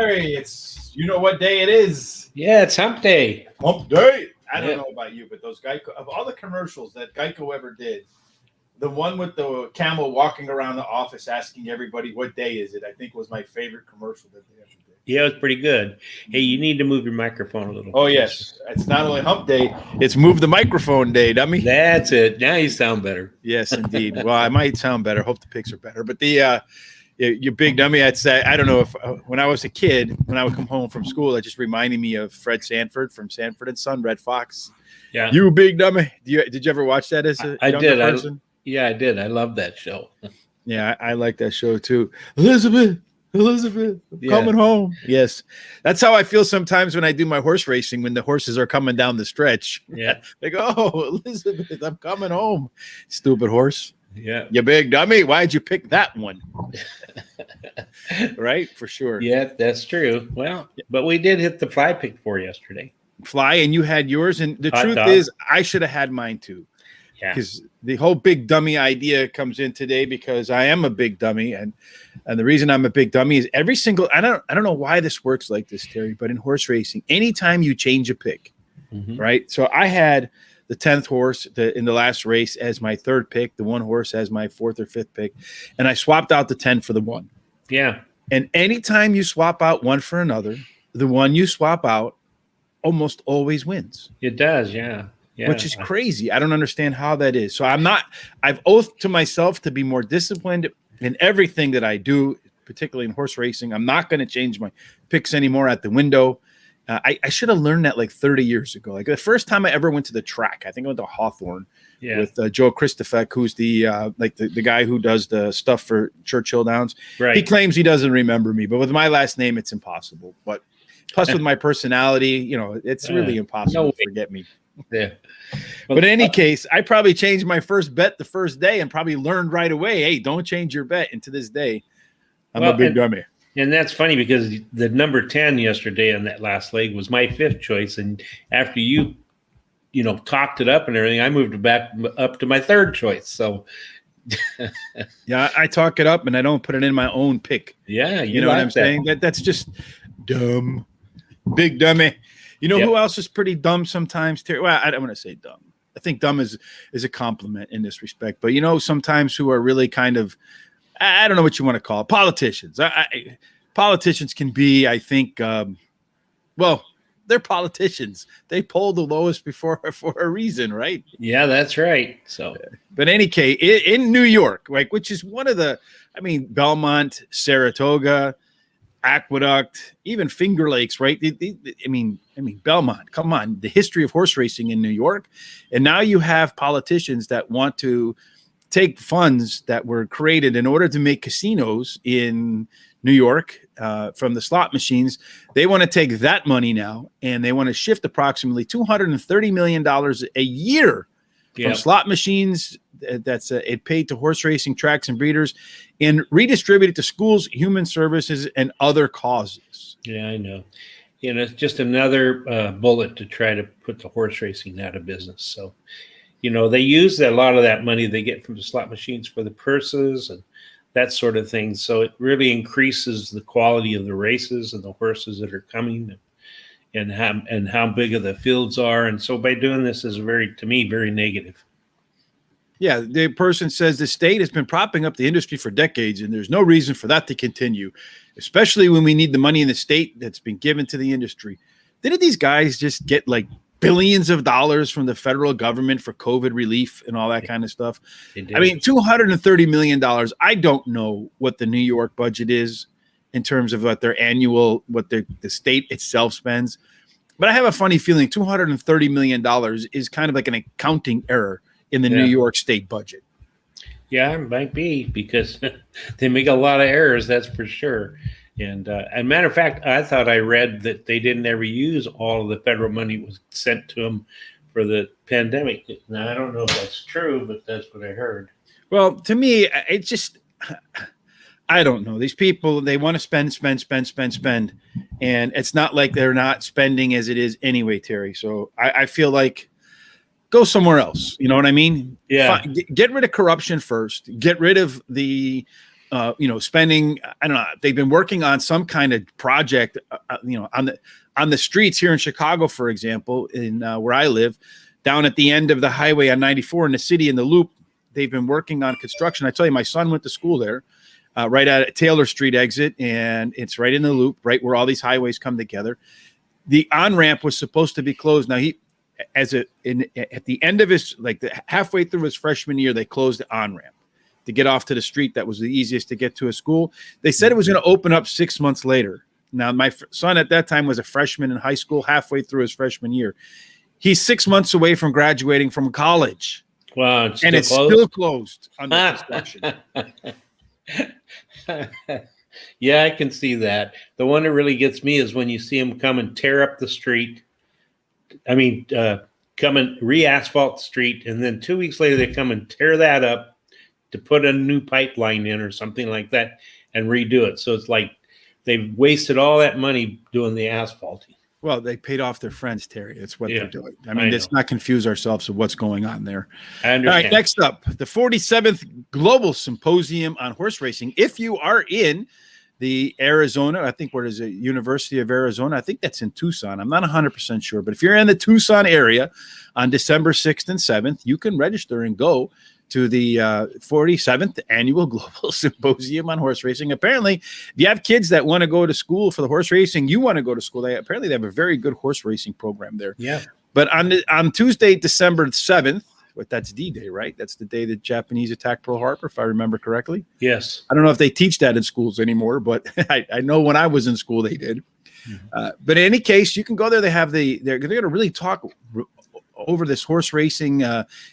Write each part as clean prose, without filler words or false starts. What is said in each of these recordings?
Terry, it's you know what day it is. Yeah, it's hump day. Hump day. I don't know about you, but those Geico, of all the commercials that Geico ever did, the one with the camel walking around the office asking everybody what day is it, I think was my favorite commercial that they ever did. Yeah, it was pretty good. Hey, you need to move your microphone a little. Oh, yes. It's not only hump day, it's move the microphone day, dummy. That's it. Now you sound better. Yes, indeed. Well, I might sound better. Hope the picks are better. But you big dummy, I'd say, I don't know if when I was a kid, when I would come home from school, it just reminded me of Fred Sanford from Sanford and Son, Red Fox. Yeah. You big dummy. Did you ever watch that as a younger person? I did. I love that show. Yeah, I like that show too. Elizabeth, coming home. Yes. That's how I feel sometimes when I do my horse racing, when the horses are coming down the stretch. Yeah. They go, oh, Elizabeth, I'm coming home. Stupid horse. Yeah. You big dummy. Why'd you pick that one? Right? For sure. Yeah, that's true. Well, but we did hit the fly pick for yesterday. Fly, and you had yours. And the truth is, I should have had mine too. Yeah. Because the whole big dummy idea comes in today because I am a big dummy. And the reason I'm a big dummy is every single, I don't know why this works like this, Terry, but in horse racing, anytime you change a pick, right? So I had the 10th horse in the last race as my third pick, the one horse as my fourth or fifth pick, and I swapped out the 10 for the one. Yeah. And anytime you swap out one for another, the one you swap out almost always wins. It does, yeah. Yeah. Which is crazy. I don't understand how that is. So I've oathed to myself to be more disciplined in everything that I do, particularly in horse racing. I'm not going to change my picks anymore at the window. I should have learned that like 30 years ago. Like the first time I ever went to the track, I think I went to Hawthorne with Joe Christofek, who's the guy who does the stuff for Churchill Downs. Right. He claims he doesn't remember me, but with my last name, it's impossible. But plus with my personality, it's really impossible to forget me. Yeah. But in any case, I probably changed my first bet the first day and probably learned right away, hey, don't change your bet. And to this day, I'm a big dummy. And that's funny because the number 10 yesterday on that last leg was my fifth choice. And after you talked it up and everything, I moved it back up to my third choice. So yeah, I talk it up and I don't put it in my own pick. Yeah. You know what I'm saying? That's just dumb. Big dummy. You know who else is pretty dumb sometimes, Terry? Well, I don't want to say dumb. I think dumb is a compliment in this respect. But sometimes who are really kind of, I don't know what you want to call it, politicians. Politicians can be, I think, they're politicians. They poll the lowest for a reason, right? Yeah, that's right. So, but in any case, in New York, which is one of Belmont, Saratoga, Aqueduct, even Finger Lakes, right? I mean, Belmont, come on, the history of horse racing in New York. And now you have politicians that want to take funds that were created in order to make casinos in New York from the slot machines. They want to take that money now and they want to shift approximately $230 million a year from slot machines that's it paid to horse racing tracks and breeders and redistribute it to schools, human services, and other causes. Yeah, I know. It's just another bullet to try to put the horse racing out of business. So, they use a lot of that money they get from the slot machines for the purses and that sort of thing. So it really increases the quality of the races and the horses that are coming and how big of the fields are. And so by doing this is to me, very negative. Yeah, the person says the state has been propping up the industry for decades, and there's no reason for that to continue, especially when we need the money in the state that's been given to the industry. Didn't these guys just get like billions of dollars from the federal government for COVID relief and all that kind of stuff? I mean, $230 million. I don't know what the New York budget is in terms of what the state itself spends. But I have a funny feeling $230 million is kind of like an accounting error in the New York state budget. Yeah, it might be because they make a lot of errors, that's for sure. And as a matter of fact, I thought I read that they didn't ever use all of the federal money was sent to them for the pandemic. Now, I don't know if that's true, but that's what I heard. Well, to me, it's just, I don't know. These people, they want to spend. And it's not like they're not spending as it is anyway, Terry. So I feel like go somewhere else. You know what I mean? Yeah. Get rid of corruption first. Get rid of the spending, I don't know, they've been working on some kind of project, on the streets here in Chicago, for example, in where I live, down at the end of the highway on 94 in the city in the Loop. They've been working on construction. I tell you, my son went to school there, right at Taylor Street exit, and it's right in the Loop, right where all these highways come together. The on-ramp was supposed to be closed. Now at the end of his, halfway through his freshman year, they closed the on-ramp to get off to the street that was the easiest to get to a school. They said it was going to open up 6 months later. Now, my son at that time was a freshman in high school, halfway through his freshman year. He's 6 months away from graduating from college. Wow, it's still closed under construction. Yeah, I can see that. The one that really gets me is when you see them come and tear up the street. I mean, come and re-asphalt the street, and then 2 weeks later they come and tear that up to put a new pipeline in or something like that and redo it. So it's like they've wasted all that money doing the asphalting. Well, they paid off their friends, Terry. That's what they're doing. I mean, let's not confuse ourselves with what's going on there. I understand. All right, next up, the 47th Global Symposium on Horse Racing. If you are in the Arizona, I think, what is it, University of Arizona? I think that's in Tucson. I'm not 100% sure. But if you're in the Tucson area on December 6th and 7th, you can register and go to the 47th Annual Global Symposium on Horse Racing. Apparently, if you have kids that want to go to school for the horse racing, you want to go to school, they have a very good horse racing program there. Yeah. But on Tuesday, December 7th, that's D-Day, right? That's the day the Japanese attacked Pearl Harbor, if I remember correctly. Yes. I don't know if they teach that in schools anymore, but I know when I was in school, they did. Mm-hmm. But in any case, you can go there. They're going to really talk over this horse racing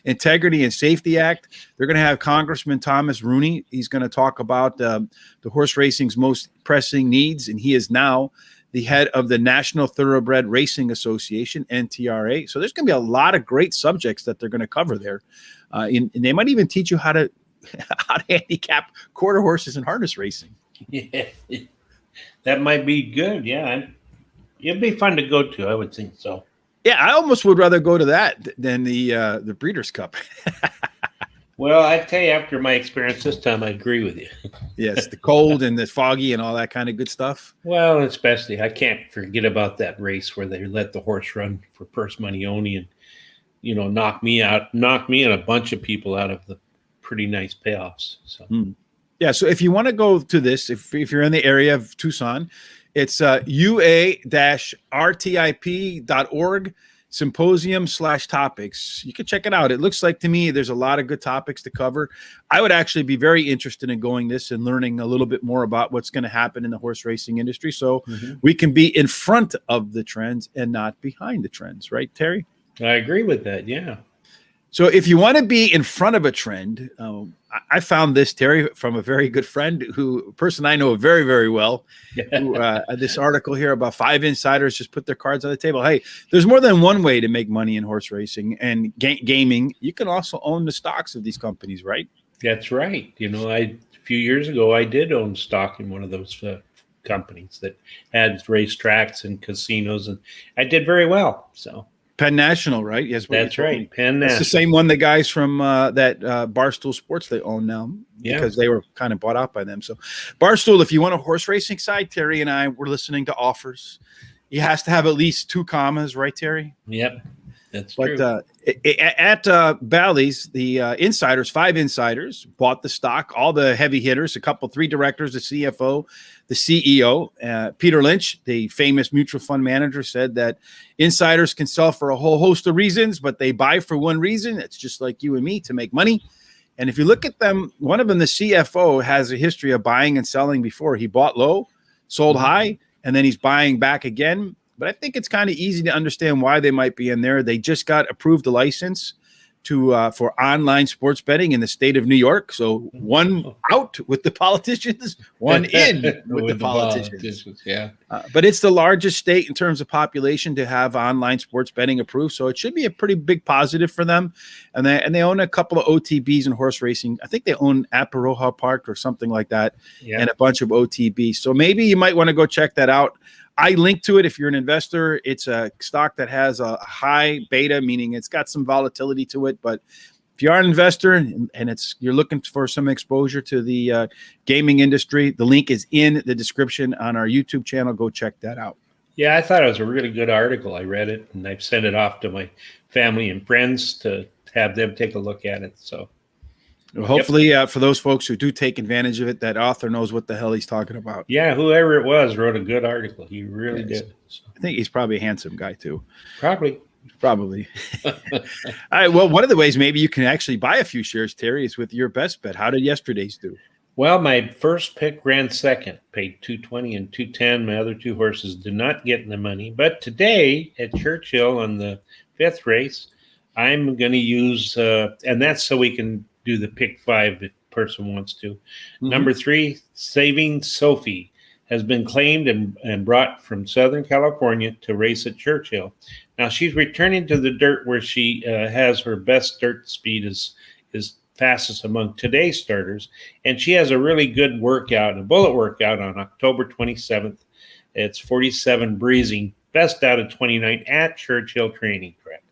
integrity and safety act. They're going to have Congressman Thomas Rooney. He's going to talk about the horse racing's most pressing needs, and he is now the head of the National Thoroughbred Racing Association, NTRA. So there's going to be a lot of great subjects that they're going to cover there, and they might even teach you how to handicap quarter horses in harness racing. Yeah, that might be good. Yeah, it'd be fun to go to. I would think so. Yeah, I almost would rather go to that than the Breeders' Cup. Well, I tell you, after my experience this time, I agree with you. Yes, the cold and the foggy and all that kind of good stuff. Well, especially, I can't forget about that race where they let the horse run for purse money only and, knock me and a bunch of people out of the pretty nice payoffs. So, Yeah, so if you want to go to this, if you're in the area of Tucson, it's ua-rtip.org symposium/topics. You can check it out. It looks like to me there's a lot of good topics to cover. I would actually be very interested in going this and learning a little bit more about what's going to happen in the horse racing industry, so we can be in front of the trends and not behind the trends. Right, Terry? I agree with that. Yeah. So if you want to be in front of a trend, I found this, Terry, from a very good friend, a person I know very, very well. This article here about 5 insiders just put their cards on the table. Hey, there's more than one way to make money in horse racing and gaming. You can also own the stocks of these companies, right? That's right. A few years ago, I did own stock in one of those companies that had racetracks and casinos, and I did very well. So. Penn National, right? Yes, that's right. Penn National. It's the same one the guys from that Barstool Sports they own now, because they were kind of bought out by them. So, Barstool, if you want a horse racing side, Terry and I were listening to offers. He has to have at least 2 commas, right, Terry? Yep, that's true. But at Bally's, the insiders, 5 insiders, bought the stock. All the heavy hitters, 3 directors, the CFO, the CEO. Peter Lynch, the famous mutual fund manager, said that insiders can sell for a whole host of reasons, but they buy for one reason. It's just like you and me, to make money. And if you look at them, one of them, the CFO, has a history of buying and selling before. He bought low, sold high, and then he's buying back again. But I think it's kind of easy to understand why they might be in there. They just got approved a license for online sports betting in the state of New York. So one out with the politicians, one in with the politicians. Yeah. But it's the largest state in terms of population to have online sports betting approved. So it should be a pretty big positive for them. And they own a couple of OTBs in horse racing. I think they own Aparoja Park or something like that, and a bunch of OTBs. So maybe you might want to go check that out. I link to it if you're an investor. It's a stock that has a high beta, meaning it's got some volatility to it, but if you are an investor and you're looking for some exposure to the gaming industry, the link is in the description on our YouTube channel. Go check that out. Yeah, I thought it was a really good article. I read it, and I've sent it off to my family and friends to have them take a look at it. So hopefully for those folks who do take advantage of it, that author knows what the hell he's talking about. Yeah, whoever it was wrote a good article. He really did. So. I think he's probably a handsome guy too. Probably. All right. Well, one of the ways maybe you can actually buy a few shares, Terry, is with your best bet. How did yesterday's do? Well, my first pick ran second, paid $220 and $210. My other two horses did not get in the money. But today at Churchill on the 5th race, I'm going to use, and that's so we can do the pick 5 if a person wants to. Mm-hmm. Number 3, Saving Sophie, has been claimed and brought from Southern California to race at Churchill. Now, she's returning to the dirt where she has her best dirt speed is fastest among today's starters. And she has a really good workout, a bullet workout on October 27th. It's 47 breezing, best out of 29 at Churchill Training Track.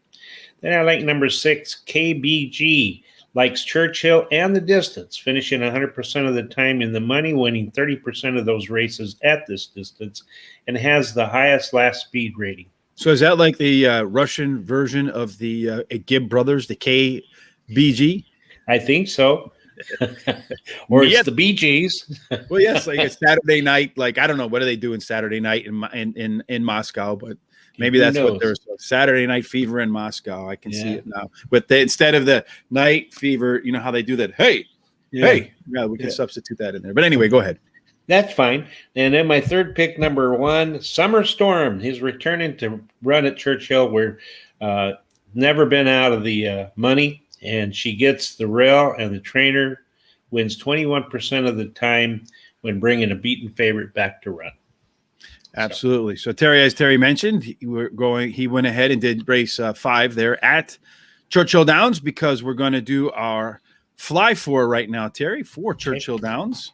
Then I like number 6, KBG. Likes Churchill and the distance, finishing 100% of the time in the money, winning 30% of those races at this distance, and has the highest last speed rating. So is that like the Russian version of the Gibb brothers, the KBG? I think so. Or it's the Bee Gees. Well, yes, like a Saturday night. Like, I don't know, what are they doing Saturday night in Moscow, but maybe that's what there's Saturday Night Fever in Moscow. I can see it now. But instead of the night fever, you know how they do that. Hey, we can substitute that in there. But anyway, go ahead. That's fine. And then my third pick, number 1, Summer Storm. He's returning to run at Churchill. We're never been out of the money, and she gets the rail, and the trainer wins 21% of the time when bringing a beaten favorite back to run. Absolutely. So Terry, as Terry mentioned, he went ahead and did race 5 there at Churchill Downs, because we're going to do our fly for right now, Terry, for Churchill Downs.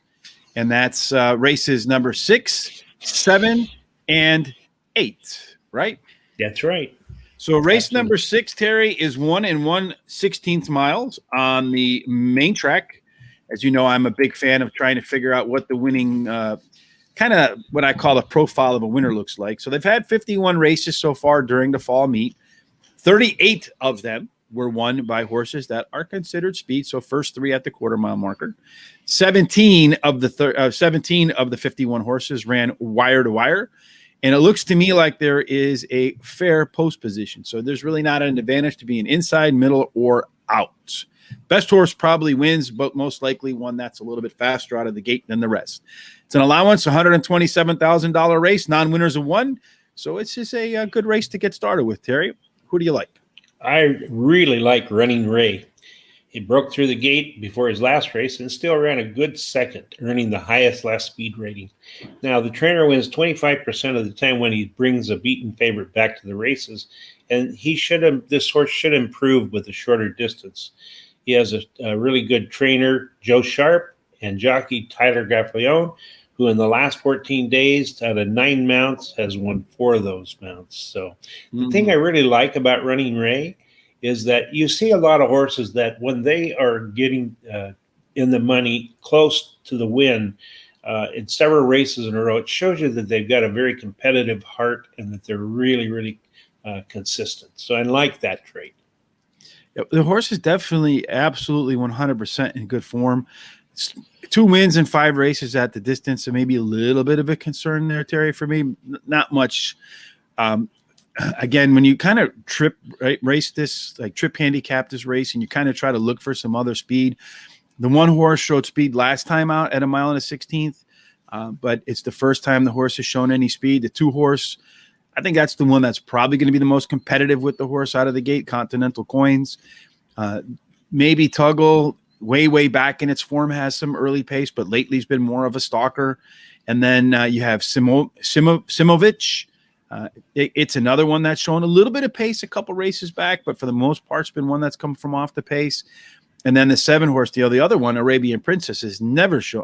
And that's races number 6, 7, and 8, right? That's right. So race number 6, Terry, is 1 1/16 miles on the main track. As you know, I'm a big fan of trying to figure out what the winning kind of what I call the profile of a winner looks like. So they've had 51 races so far during the fall meet. 38 of them were won by horses that are considered speed. So first 3 at the quarter-mile marker. 17 of the 51 horses ran wire to wire. And it looks to me like there is a fair post position. So there's really not an advantage to being inside, middle, or out. Best horse probably wins, but most likely one that's a little bit faster out of the gate than the rest. It's an allowance, $127,000 race, non-winners of 1. So it's just a good race to get started with, Terry. Who do you like? I really like Running Ray. He broke through the gate before his last race and still ran a good second, earning the highest last speed rating. Now, the trainer wins 25% of the time when he brings a beaten favorite back to the races, and this horse should improve with a shorter distance. He has a really good trainer, Joe Sharp, and jockey Tyler Gaffleone, who in the last 14 days out of 9 mounts has won 4 of those mounts. So the thing I really like about Running Ray is that you see a lot of horses that when they are getting in the money close to the win in several races in a row, it shows you that they've got a very competitive heart and that they're really, really consistent. So I like that trait. Yeah, the horse is definitely absolutely 100% in good form. 2 wins in 5 races at the distance, so maybe a little bit of a concern there, Terry, for me. Not much. Again, when you kind of race this, like trip handicap this race, and you kind of try to look for some other speed, the one horse showed speed last time out at 1 1/16, but it's the first time the horse has shown any speed. The 2 horse, I think that's the one that's probably going to be the most competitive with the horse out of the gate, Continental Coins. Maybe Tuggle, way back in its form, has some early pace, but lately has been more of a stalker. And then you have Simovic. It's another one that's shown a little bit of pace a couple races back, but for the most part, it's been one that's come from off the pace. And then the 7 horse deal, the other one, Arabian Princess, has never shown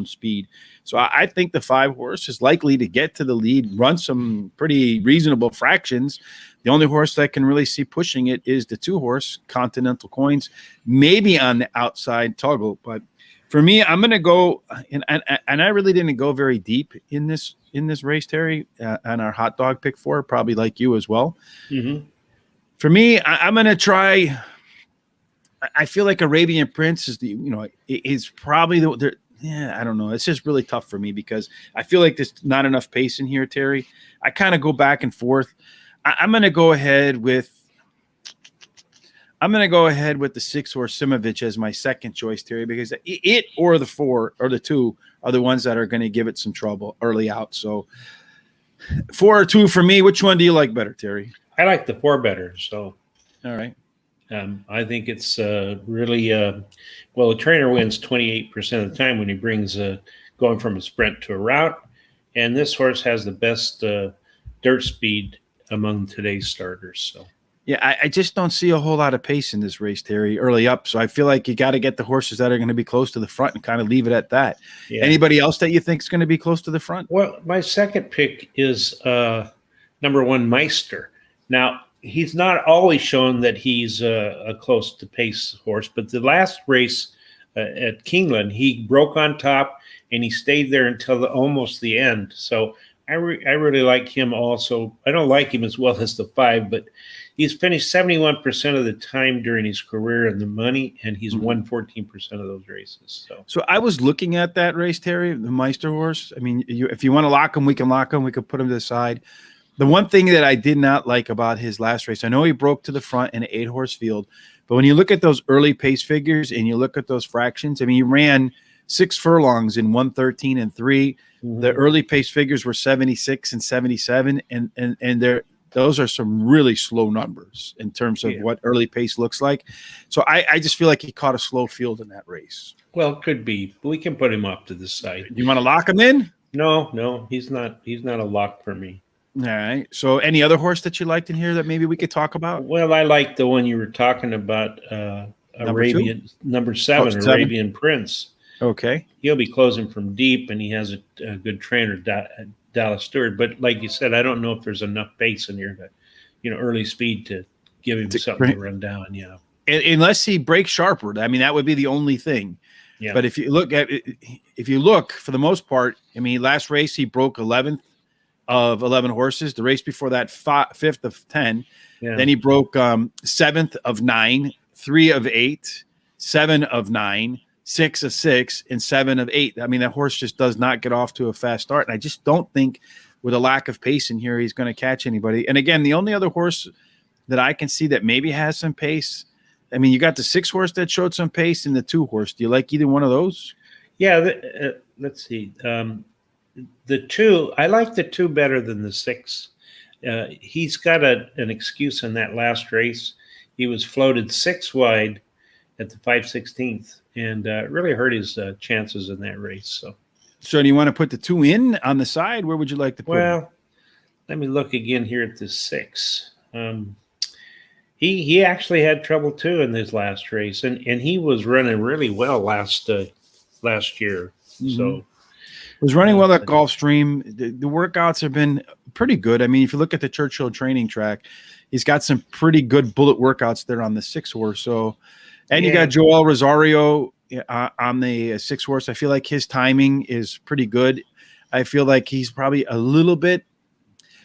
speed. So I think the 5 horse is likely to get to the lead, run some pretty reasonable fractions. The only horse that can really see pushing it is the 2-horse Continental Coins, maybe on the outside Toggle. But for me, I'm going to go, and I really didn't go very deep in this race, Terry, on our hot dog pick 4, probably like you as well. Mm-hmm. For me, I'm going to try. I feel like Arabian Prince is probably I don't know. It's just really tough for me because I feel like there's not enough pace in here, Terry. I kind of go back and forth. I'm going to go ahead with the 6-horse Simovic as my second choice, Terry, because it or the 4 or the 2 are the ones that are going to give it some trouble early out. So 4 or 2 for me. Which one do you like better, Terry? I like the 4 better. So, all right. I think it's really well. The trainer wins 28% of the time when he brings going from a sprint to a route, and this horse has the best dirt speed among today's starters. So. Yeah, I just don't see a whole lot of pace in this race, Terry, early up. So I feel like you got to get the horses that are going to be close to the front and kind of leave it at that. Yeah. Anybody else that you think is going to be close to the front? Well, my second pick is number 1, Meister. Now, he's not always shown that he's a close to pace horse, but the last race at Keeneland, he broke on top and he stayed there until almost the end. So I really like him also. I don't like him as well as the 5, but he's finished 71% of the time during his career in the money, and he's won 14% of those races. So I was looking at that race, Terry, the Meister horse. I mean, if you want to lock him, we can lock him. We could put him to the side. The one thing that I did not like about his last race, I know he broke to the front in an 8-horse field, but when you look at those early pace figures and you look at those fractions, I mean, he ran 6 furlongs in 1:13 and 3. Mm-hmm. The early pace figures were 76 and 77, and those are some really slow numbers in terms of what early pace looks like. So I just feel like he caught a slow field in that race. Well, it could be. We can put him off to the side. You want to lock him in? No, he's not a lock for me. All right. So any other horse that you liked in here that maybe we could talk about? Well, I like the one you were talking about, number 7, Arabian Prince. Okay. He'll be closing from deep, and he has a good trainer, Dallas Stewart. But like you said, I don't know if there's enough pace in here to, early speed to give him something to run down. Yeah. Unless he breaks sharper. I mean, that would be the only thing. Yeah. But if you look for the most part, I mean, last race he broke 11th of 11 horses. The race before that, 5th of 10. Yeah. Then he broke 7th of 9, 3 of 8, 7 of 9, 6 of 6, and 7 of 8. I mean, that horse just does not get off to a fast start. And I just don't think with a lack of pace in here, he's going to catch anybody. And again, the only other horse that I can see that maybe has some pace, I mean, you got the 6-horse that showed some pace and the 2-horse. Do you like either one of those? Yeah. Let's see. The 2, I like the 2 better than the 6. He's got an excuse in that last race. He was floated 6 wide at the 5/16th, and really hurt his chances in that race. So do you want to put the 2 in on the side? Where would you like to put him? Let me look again here at the 6. He actually had trouble too in this last race, and he was running really well last year. Mm-hmm. So. Was running well at Gulfstream. The workouts have been pretty good. I mean, if you look at the Churchill training track, he's got some pretty good bullet workouts there on the 6-horse. So, and you got Joel Rosario on the 6-horse. I feel like his timing is pretty good. I feel like he's probably a little bit,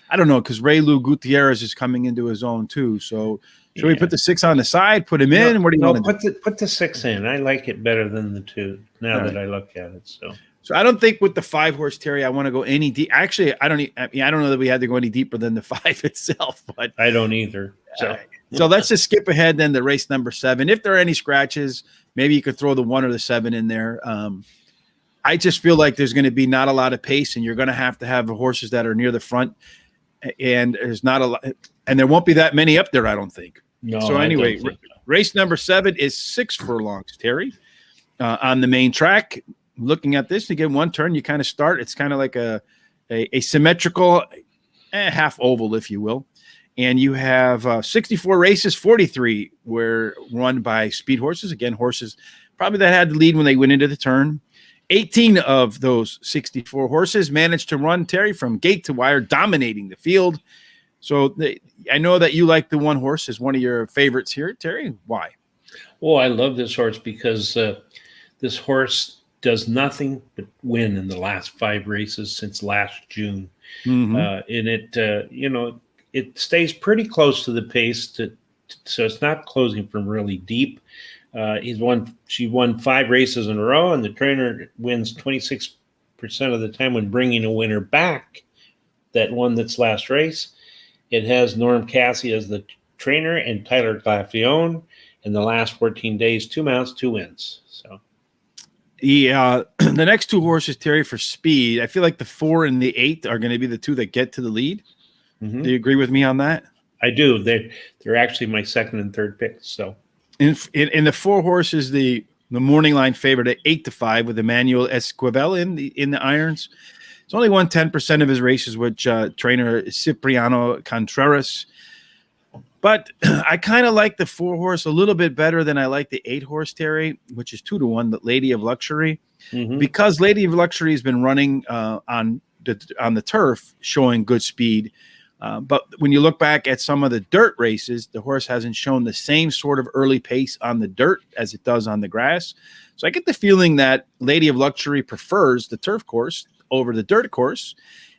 I don't know, because Raylu Gutierrez is coming into his own too. So, should we put the 6 on the side, put him in? What do you want to do? Put the 6 in. I like it better than the 2 now that I look at it. So I don't think with the 5-horse, Terry, I want to go any deep. Actually, I don't know that we had to go any deeper than the 5 itself, but I don't either. So let's just skip ahead then to race number 7. If there are any scratches, maybe you could throw the 1 or the 7 in there. I just feel like there's going to be not a lot of pace, and you're going to have horses that are near the front, and there's not a lot, and there won't be that many up there, I don't think. No. So anyway, race number 7 is 6 furlongs, Terry, on the main track. Looking at this, you get 1 turn, you kind of start. It's kind of like a symmetrical half oval, if you will. And you have 64 races, 43 were run by speed horses. Again, horses probably that had the lead when they went into the turn. 18 of those 64 horses managed to run, Terry, from gate to wire, dominating the field. So I know that you like the one horse as one of your favorites here, Terry. Why? Oh, I love this horse because this horse does nothing but win in the last 5 races since last June. Mm-hmm. And it stays pretty close to the pace, so it's not closing from really deep. She won 5 races in a row, and the trainer wins 26% of the time when bringing a winner back that won this last race. It has Norm Cassie as the trainer and Tyler Glafione. In the last 14 days, 2 mounts, 2 wins. So the next 2 horses, Terry, for speed, I feel like the 4 and the 8 are going to be the 2 that get to the lead. Mm-hmm. Do you agree with me on that? I do. They're actually my second and third picks. So in the 4 horses, the morning line favorite at 8-5 with Emmanuel Esquivel in the irons. It's only won 10% of his races, which trainer Cipriano Contreras. But I kind of like the 4 horse a little bit better than I like the 8 horse, Terry, which is 2-1, the Lady of Luxury, because Lady of Luxury has been running on the turf, showing good speed. But when you look back at some of the dirt races, the horse hasn't shown the same sort of early pace on the dirt as it does on the grass. So I get the feeling that Lady of Luxury prefers the turf course over the dirt course.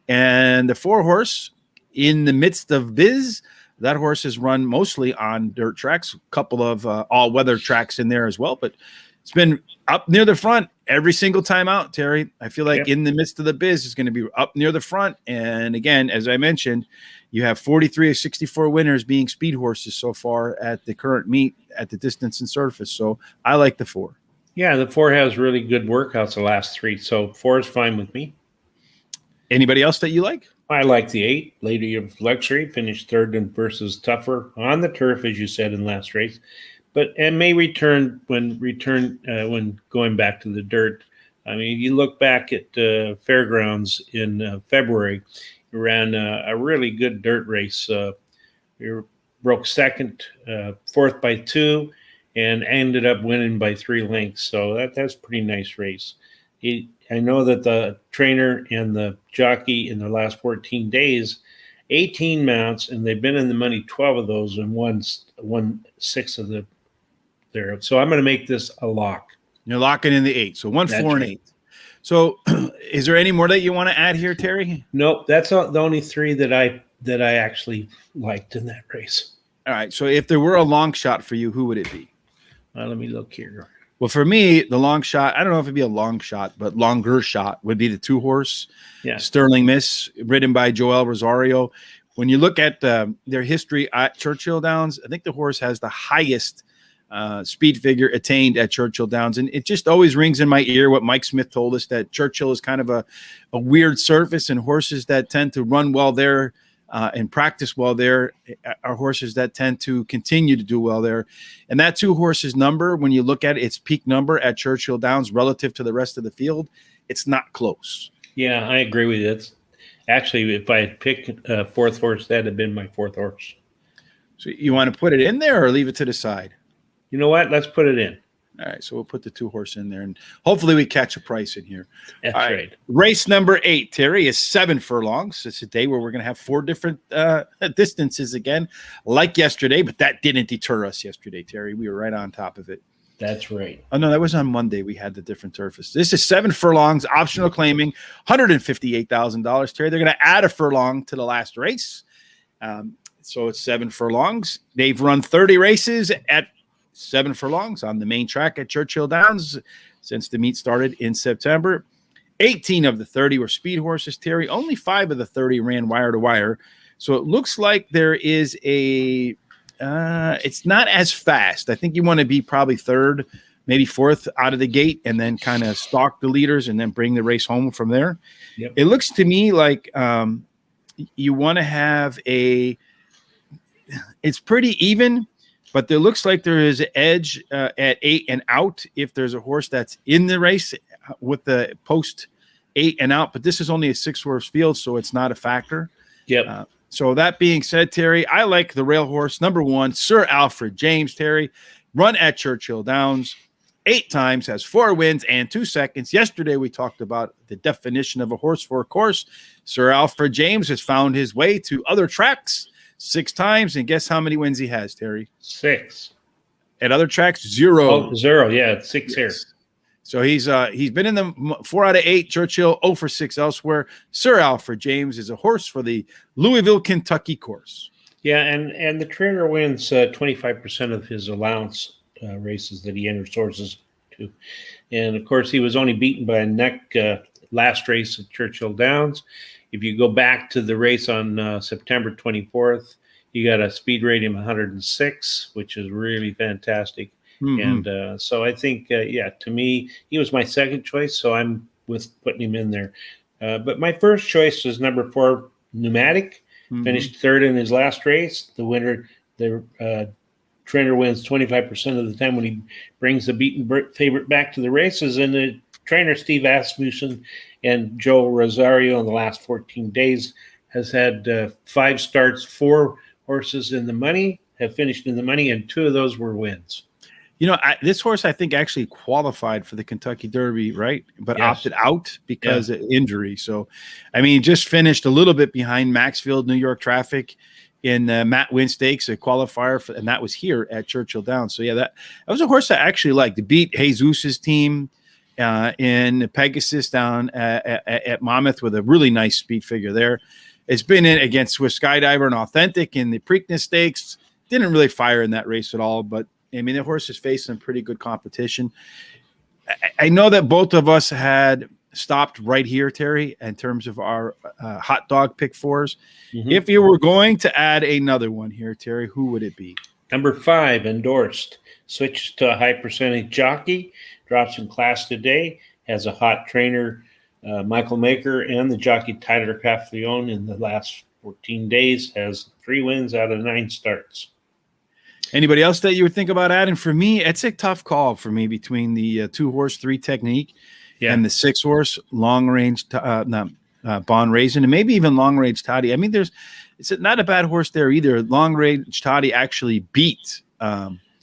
And the 4 horse in the midst of Biz, that horse has run mostly on dirt tracks, a couple of all-weather tracks in there as well, but it's been up near the front every single time out, Terry. I feel like in the midst of the Biz, it's going to be up near the front. And again, as I mentioned, you have 43 of 64 winners being speed horses so far at the current meet at the distance and surface. So I like the 4. Yeah, the 4 has really good workouts the last 3, so 4 is fine with me. Anybody else that you like? I like the 8, Lady of Luxury, finished third and versus Tougher on the turf, as you said, in last race, and may return when going back to the dirt. I mean, you look back at Fairgrounds in February, you ran a really good dirt race. You broke second, fourth by 2, and ended up winning by 3 lengths. So that's a pretty nice race. I know that the trainer and the jockey in the last 14 days, 18 mounts, and they've been in the money 12 of those and won 6 of there. So I'm going to make this a lock. You're locking in the 8. So 1, 4, and 8. So is there any more that you want to add here, Terry? Nope. That's the only 3 that I actually liked in that race. All right. So if there were a long shot for you, who would it be? Let me look here. Well, for me, the long shot, I don't know if it'd be a long shot, but longer shot would be the 2 horse. Yeah. Sterling Miss, ridden by Joel Rosario. When you look at their history at Churchill Downs, I think the horse has the highest speed figure attained at Churchill Downs. And it just always rings in my ear what Mike Smith told us, that Churchill is kind of a weird surface, and horses that tend to run well there and practice well there are horses that tend to continue to do well there. And that 2 horses number, when you look at its peak number at Churchill Downs relative to the rest of the field, it's not close. Yeah, I agree with you. It's actually, if I had picked a 4th horse, that'd have been my 4th horse. So you want to put it in there or leave it to the side? You know what? Let's put it in. All right, so we'll put the 2 horse in there, and hopefully we catch a price in here. That's all right. Race number 8, Terry, is 7 furlongs. It's a day where we're going to have 4 different distances again, like yesterday, but that didn't deter us yesterday, Terry. We were right on top of it. That's right. Oh, no, that was on Monday. We had the different surface. This is 7 furlongs, optional claiming, $158,000, Terry. They're going to add a furlong to the last race. So it's 7 furlongs. They've run 30 races at 7 furlongs on the main track at Churchill Downs since the meet started in September. 18 of the 30 were speed horses, Terry. Only 5 of the 30 ran wire to wire. So it looks like there is it's not as fast. I think you want to be probably 3rd, maybe 4th out of the gate, and then kind of stalk the leaders and then bring the race home from there. Yep. It looks to me like you want to have it's pretty even, but there looks like there is an edge at 8 and out if there's a horse that's in the race with the post 8 and out. But this is only a 6-horse field, so it's not a factor. Yep. So that being said, Terry, I like the rail horse, number 1, Sir Alfred James, Terry, run at Churchill Downs 8 times, has 4 wins and 2 seconds. Yesterday, we talked about the definition of a horse for a course. Sir Alfred James has found his way to other tracks 6 times. And guess how many wins he has, Terry? 6. At other tracks, 0. Oh, 0. Yeah, it's 6 here. So he's been in the 4 out of 8. Churchill 0 for 6 elsewhere. Sir Alfred James is a horse for the Louisville, Kentucky course. Yeah, and the trainer wins 25% of his allowance races that he enters horses to. And, of course, he was only beaten by a neck last race at Churchill Downs. If you go back to the race on September 24th, you got a speed rating of 106, which is really fantastic. Mm-hmm. And so I think, to me, he was my second choice, so I'm with putting him in there. But my first choice was number 4, Pneumatic. Mm-hmm. Finished 3rd in his last race. The winner, the trainer wins 25% of the time when he brings the beaten favorite back to the races. And the trainer, Steve Asmussen and Joe Rosario, in the last 14 days has had 5 starts, 4 horses in the money, have finished in the money, and 2 of those were wins. You know, this horse, I think, actually qualified for the Kentucky Derby, right? But opted out because of injury. So, I mean, just finished a little bit behind Maxfield, New York Traffic in Matt Wynn Stakes, a qualifier, and that was here at Churchill Downs. So, yeah, that was a horse I actually liked. To beat Jesus's team in Pegasus down at Monmouth with a really nice speed figure there. It's been in against Swiss Skydiver and Authentic in the Preakness Stakes. Didn't really fire in that race at all, but I mean, the horse is facing pretty good competition. I know that both of us had stopped right here, Terry, in terms of our hot dog pick 4s. Mm-hmm. If you were going to add another one here, Terry, who would it be? Number 5, Endorsed. Switches to a high percentage jockey, drops in class today, has a hot trainer, Michael Maker, and the jockey Tyler Caffleone in the last 14 days, has 3 wins out of 9 starts. Anybody else that you would think about adding? For me, it's a tough call for me between the 2-horse 3 Technique and the 6-horse long range Bond Raisin, and maybe even long range Toddy. I mean, it's not a bad horse there either. Long range Toddy actually beat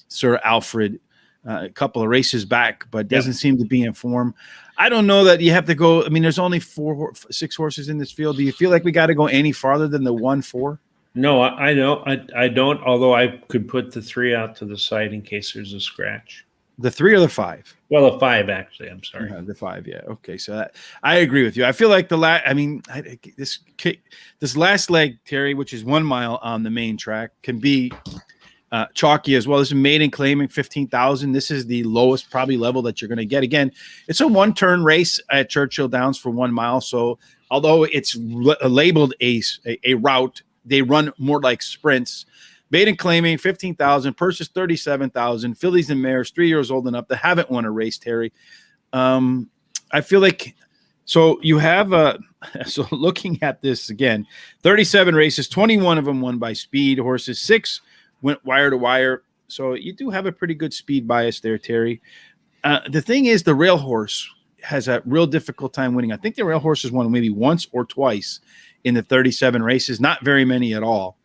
Sir Alfred a couple of races back, but doesn't seem to be in form. I don't know that you have to go. I mean, there's only 6 horses in this field. Do you feel like we got to go any farther than the 1-4? No, I know. I don't, although I could put the 3 out to the side in case there's a scratch. The 3 or the 5? Well, the 5, actually. I'm sorry. The 5, yeah. Okay, so I agree with you. I feel like this last leg, Terry, which is 1 mile on the main track, can be chalky as well. This is maiden claiming 15,000. This is the lowest probably level that you're going to get. Again, it's a 1-turn race at Churchill Downs for 1 mile. So although it's labeled a route, they run more like sprints. Maiden claiming 15,000, purses 37,000. Fillies and mares 3 years old and up that haven't won a race, Terry. I feel like so you have so looking at this again, 37 races, 21 of them won by speed horses, 6 went wire to wire. So you do have a pretty good speed bias there, Terry. The thing is, the rail horse has a real difficult time winning. I think the rail horse has won maybe once or twice in the 37 races, not very many at all.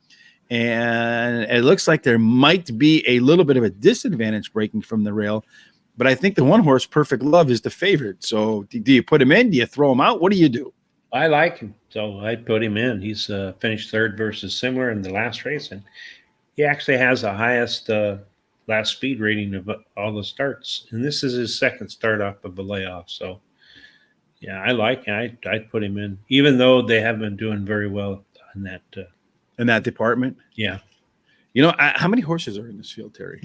And it looks like there might be a little bit of a disadvantage breaking from the rail. But I think the 1-horse Perfect Love is the favorite. So do you put him in? Do you throw him out? What do you do? I like him, so I'd put him in. He's finished 3rd versus similar in the last race, and he actually has the highest last speed rating of all the starts. And this is his 2nd start off of a layoff. So, yeah, I like him. I'd put him in, even though they haven't been doing very well in that department. Yeah. You know, how many horses are in this field, Terry?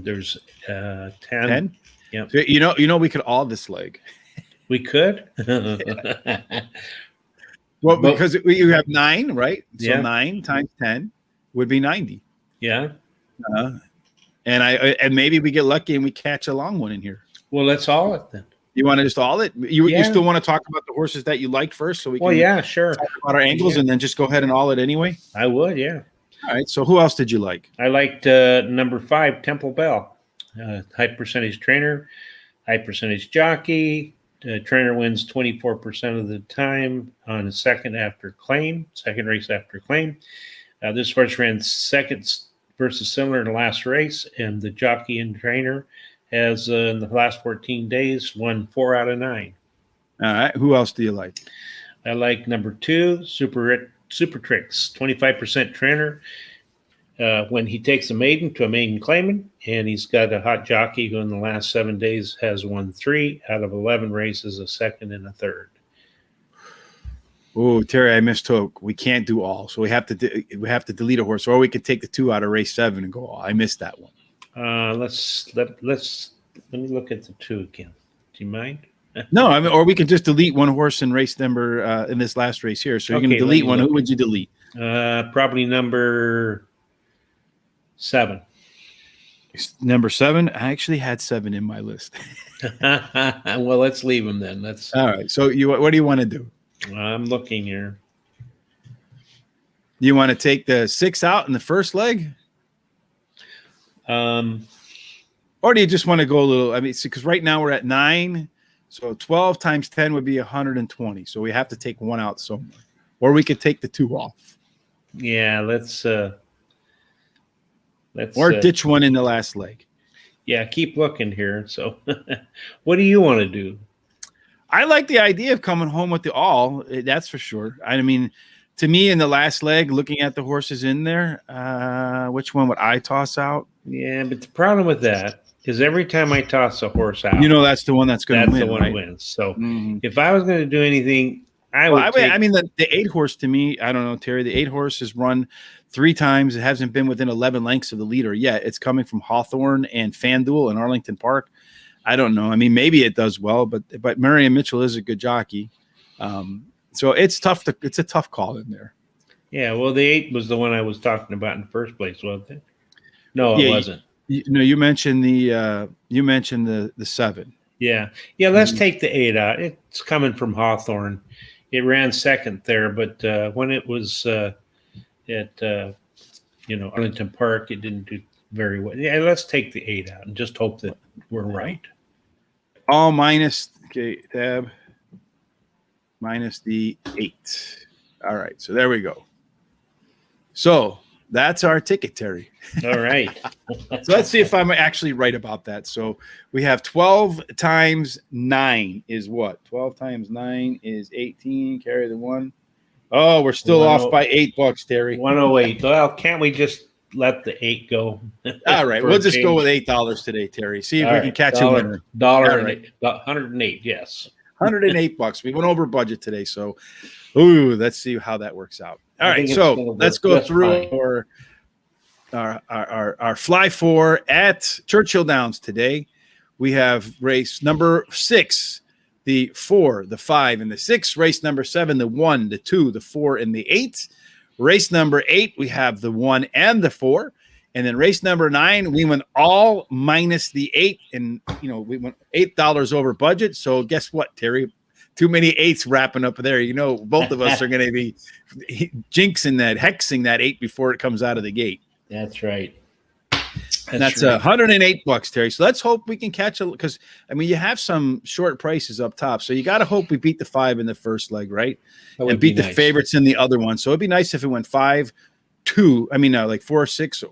There's 10. 10? Yeah. So, you know, we could all this leg. We could. Well, because you have 9, right? So 9 Mm-hmm. times 10 would be 90. Yeah. And maybe we get lucky and we catch a long one in here. Well, let's all it then. You want to just all it? You still want to talk about the horses that you liked first, so we can sure. talk about our angles and then just go ahead and all it anyway? I would, yeah. All right. So who else did you like? I liked number 5, Temple Bell. High percentage trainer, high percentage jockey. Trainer wins 24% of the time on a second race after claim. This horse ran 2nd versus similar in the last race, and the jockey and trainer has in the last 14 days won 4 out of 9. All right. Who else do you like? I like number 2, Super Super Tricks, 25% trainer. When he takes a maiden to a maiden claiming, and he's got a hot jockey who in the last 7 days has won 3 out of 11 races, a second and a third. Oh, Terry, I mistook. We can't do all, so we have to delete a horse, or we could take the 2 out of race 7 and go all. I missed that one. Let me look at the 2 again. Do you mind? No, I mean, or we could just delete one horse in race number in this last race here. So you're going to delete one. Who would you delete? Probably number 7. Number 7. I actually had 7 in my list. Well, let's leave him then. That's all right. So what do you want to do? I'm looking here. You want to take the 6 out in the first leg? Or do you just want to go a little? I mean, because right now we're at 9. So 12 times 10 would be 120. So we have to take 1 out somewhere. Or we could take the 2 off. Yeah, let's ditch one in the last leg. Yeah, keep looking here. So what do you want to do? I like the idea of coming home with the all. That's for sure. I mean, to me, in the last leg, looking at the horses in there, which one would I toss out? Yeah, but the problem with that is every time I toss a horse out, that's the one that's going to win. That's the one right? who wins. So if I was going to do anything, I mean, the 8 horse to me, I don't know, Terry. The 8 horse has run 3 times. It hasn't been within 11 lengths of the leader yet. It's coming from Hawthorne and FanDuel in Arlington Park. I don't know. I mean, maybe it does well, but Marion Mitchell is a good jockey. So it's tough. It's a tough call in there. Yeah. Well, the 8 was the one I was talking about in the first place, wasn't it? No, it wasn't. You mentioned the 7. Yeah. Yeah. Let's take the 8 out. It's coming from Hawthorne. It ran second there, but when it was at Arlington Park, it didn't do very well. Yeah, let's take the 8 out and just hope that we're right. All minus tab minus the 8. All right, so there we go. So that's our ticket, Terry. All right. So let's see if I'm actually right about that. So we have 12 times 9 is what? 12 times 9 is 18. Carry the 1. Oh, we're still off by $8, Terry. 108. Well, can't we just let the 8 go? All right, we'll just go with $8 today, Terry. See if we can catch a winner. $108. Yes. $108. We went over budget today, so let's see how that works out. All right, so let's go through our fly 4 at Churchill Downs today. We have race number 6, the 4, the 5, and the 6. Race number 7, the 1, the 2, the 4, and the 8. Race number 8, we have the 1 and the 4. And then race number 9, we went all minus the 8. And, we went $8 over budget. So guess what, Terry? Too many 8s wrapping up there. Both of us are going to be jinxing that, hexing that 8 before it comes out of the gate. That's right. That's $108, Terry. So let's hope we can catch because you have some short prices up top. So you got to hope we beat the 5 in the first leg, right? And beat the favorites in the other one. So it'd be nice if it went 5, 2. Like 4, 6,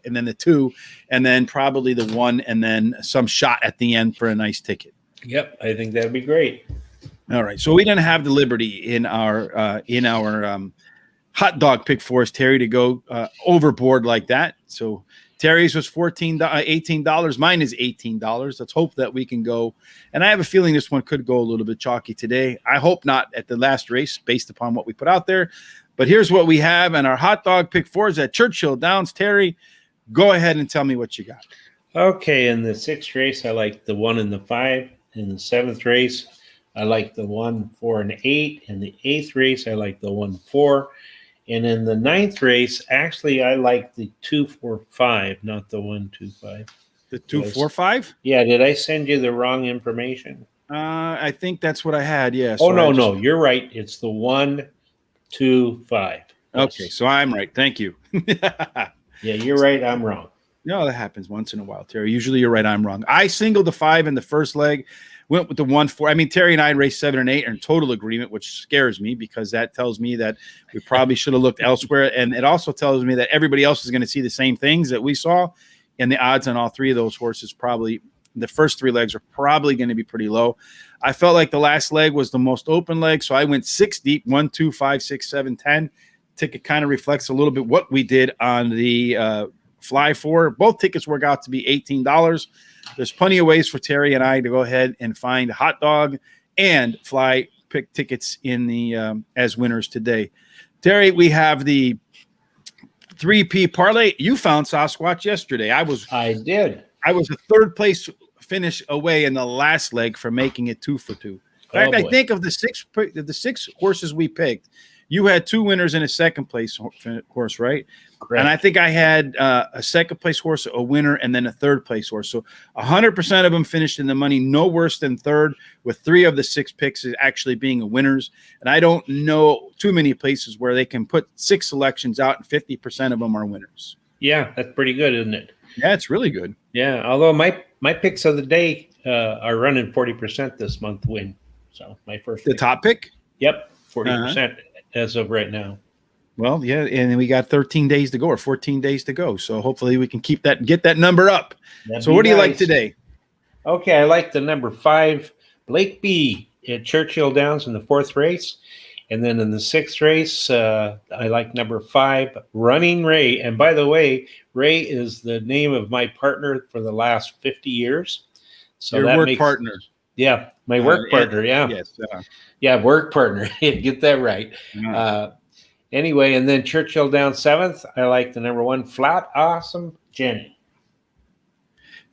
and then the 2, and then probably the 1, and then some shot at the end for a nice ticket. Yep, I think that'd be great. All right. So we didn't have the liberty in our hot dog pick for us, Terry, to go overboard like that. So Terry's was $18. Mine is $18. Let's hope that we can go. And I have a feeling this one could go a little bit chalky today. I hope not at the last race based upon what we put out there. But here's what we have. And our hot dog pick 4 is at Churchill Downs. Terry, go ahead and tell me what you got. Okay. In the 6th race, I like the 1 and the 5. In the 7th race, I like the 1, 4, and 8. In the 8th race, I like the 1, 4. And in the 9th race, actually, I like the 2, 4, 5, not the 1, 2, 5. The 2, 4, 5? Yeah. Did I send you the wrong information? I think that's what I had. Yeah. So no. You're right. It's the 1, 2, 5. Okay. So I'm right. Thank you. Yeah, you're right. I'm wrong. No, that happens once in a while, Terry. Usually you're right. I'm wrong. I singled the 5 in the first leg. Went with the 1, 4. Terry and I raced 7 and 8 are in total agreement, which scares me because that tells me that we probably should have looked elsewhere. And it also tells me that everybody else is going to see the same things that we saw. And the odds on all 3 of those horses probably, the first 3 legs are probably going to be pretty low. I felt like the last leg was the most open leg. So I went 6 deep, 1, 2, 5, 6, 7, 10. ticket kind of reflects a little bit what we did on the Fly 4. Both tickets work out to be $18. There's plenty of ways for Terry and I to go ahead and find hot dog and fly pick tickets in the as winners today. Terry, we have the 3P parlay. You found Sasquatch yesterday. I did. I was a third place finish away in the last leg for making it 2 for 2. In fact, I think of the six horses we picked, you had 2 winners in a second place horse, right? Correct. And I think I had a second place horse, a winner, and then a third place horse. So 100% of them finished in the money, no worse than third, with 3 of the 6 picks actually being winners. And I don't know too many places where they can put 6 selections out and 50% of them are winners. Yeah, that's pretty good, isn't it? Yeah, it's really good. Yeah, although my picks of the day are running 40% this month win. So my first The top pick? Yep, 40% as of right now. Well, yeah, and we got 13 days to go or 14 days to go. So hopefully we can keep that and get that number up. That'd So what do you like today? Okay, I like the number 5, Blake B at Churchill Downs in the 4th race. And then in the 6th race, I like number 5, Running Ray. And by the way, Ray is the name of my partner for the last 50 years. So Your work partner. Yeah, my work partner. Yeah. Yes. Yeah, work partner. Get that right. Anyway, and then Churchill down 7th. I like the number 1, Flat Awesome Jenny.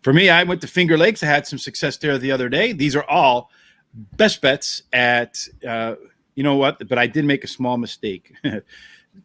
For me, I went to Finger Lakes. I had some success there the other day. These are all best bets at, you know what? But I did make a small mistake.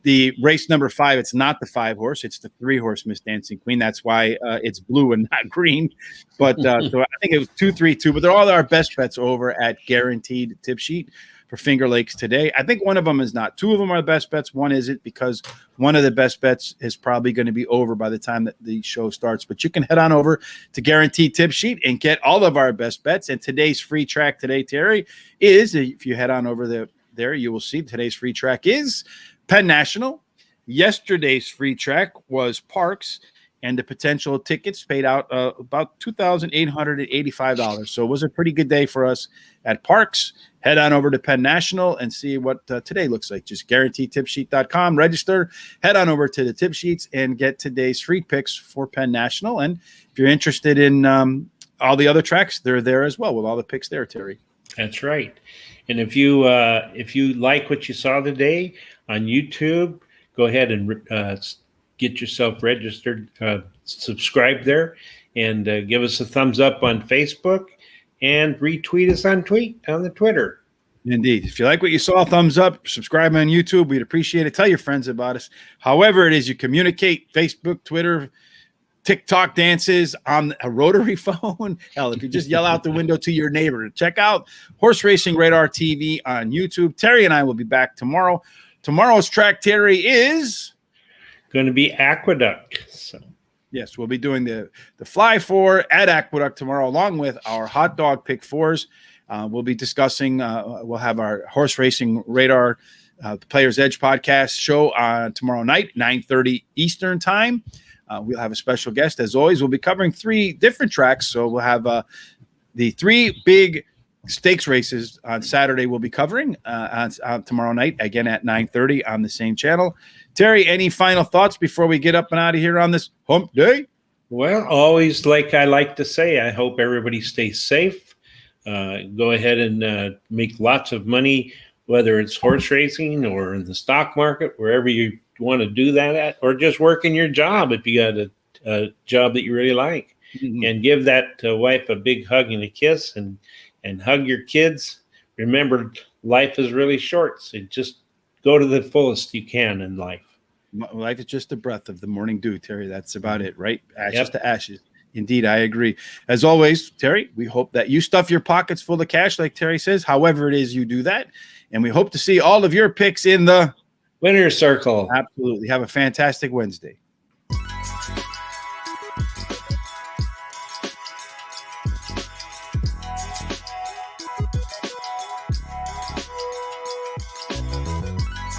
The race number 5, it's not the 5 horse. It's the 3 horse Miss Dancing Queen. That's why it's blue and not green. But so I think it was 2-3-2. But they're all our best bets over at Guaranteed Tip Sheet for Finger Lakes today. I think one of them is not. 2 of them are the best bets. One isn't, because one of the best bets is probably going to be over by the time that the show starts. But you can head on over to Guaranteed Tip Sheet and get all of our best bets. And today's free track today, Terry, is, if you head on over there, you will see today's free track is Penn National. Yesterday's free track was Parks, and the potential tickets paid out about $2,885. So it was a pretty good day for us at Parks. Head on over to Penn National and see what today looks like. Just guaranteedtipsheet.com, register, head on over to the tip sheets and get today's free picks for Penn National. And if you're interested in all the other tracks, they're there as well with all the picks there, Terry. That's right. And if you like what you saw today on YouTube, go ahead and get yourself registered, subscribe there, and give us a thumbs up on Facebook, and retweet us on the Twitter. Indeed. If you like what you saw, thumbs up, subscribe on YouTube. We'd appreciate it. Tell your friends about us. However it is you communicate, Facebook, Twitter, TikTok dances on a rotary phone. Hell, if you just yell out the window to your neighbor. Check out Horse Racing Radar TV on YouTube. Terry and I will be back tomorrow. Tomorrow's track, Terry, is going to be Aqueduct. So yes, we'll be doing the Fly 4 at Aqueduct tomorrow, along with our hot dog pick 4s. We'll be discussing, we'll have our Horse Racing Radar the Player's Edge podcast show on tomorrow night, 9:30 Eastern time. We'll have a special guest. As always, we'll be covering 3 different tracks. So we'll have the 3 big stakes races on Saturday we'll be covering on tomorrow night, again at 9:30 on the same channel. Terry, any final thoughts before we get up and out of here on this hump day? Well, always, like I like to say, I hope everybody stays safe. Go ahead and make lots of money, whether it's horse racing or in the stock market, wherever you want to do that at, or just work in your job if you got a job that you really like. Mm-hmm. And give that wife a big hug and a kiss, and hug your kids. Remember, life is really short, so just go to the fullest you can in life. Life is just a breath of the morning dew, Terry. That's about it, right? Ashes to ashes. Indeed, I agree. As always, Terry, we hope that you stuff your pockets full of cash, like Terry says, however it is you do that. And we hope to see all of your picks in the winner's circle. Absolutely. Have a fantastic Wednesday.